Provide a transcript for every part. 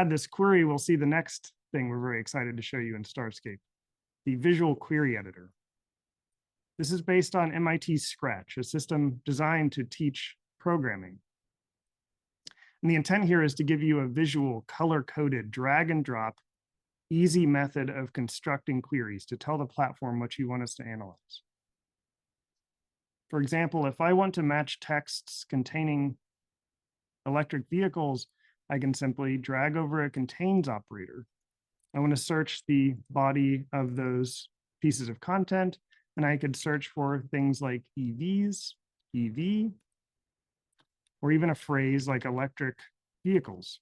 had this query, we'll see the next thing we're very excited to show you in Starscape, the visual query editor. This is based on MIT's Scratch, a system designed to teach programming. And the intent here is to give you a visual, color-coded, drag and drop, easy method of constructing queries to tell the platform what you want us to analyze. For example, if I want to match texts containing electric vehicles, I can simply drag over a contains operator. I want to search the body of those pieces of content, and I could search for things like EVs, EV, or even a phrase like electric vehicles.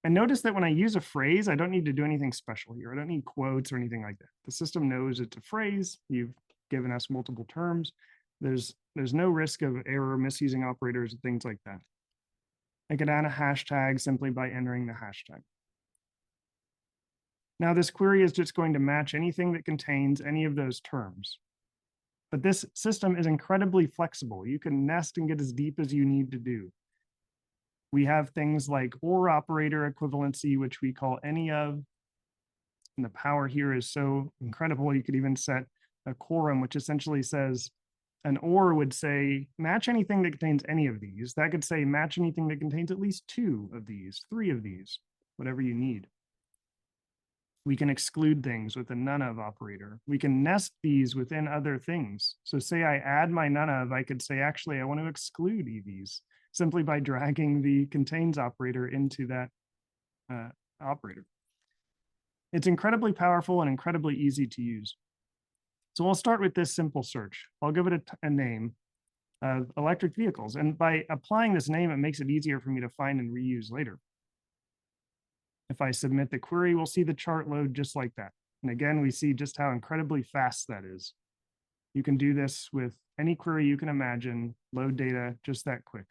And notice that when I use a phrase, I don't need to do anything special here. I don't need quotes or anything like that. The system knows it's a phrase. You've given us multiple terms. There's no risk of error, misusing operators, and things like that. I could add a hashtag simply by entering the hashtag. Now this query is just going to match anything that contains any of those terms. But this system is incredibly flexible. You can nest and get as deep as you need to do. We have things like OR operator equivalency, which we call any of. And the power here is so incredible. You could even set a quorum, which essentially says an OR would say, match anything that contains any of these. That could say, match anything that contains at least 2 of these, 3 of these, whatever you need. We can exclude things with a none of operator. We can nest these within other things. So say I add my none of, I could say, actually, I want to exclude EVs simply by dragging the contains operator into that operator. It's incredibly powerful and incredibly easy to use. So I'll start with this simple search. I'll give it a name of electric vehicles. And by applying this name, it makes it easier for me to find and reuse later. If I submit the query, we'll see the chart load just like that. And again, we see just how incredibly fast that is. You can do this with any query you can imagine, load data just that quick.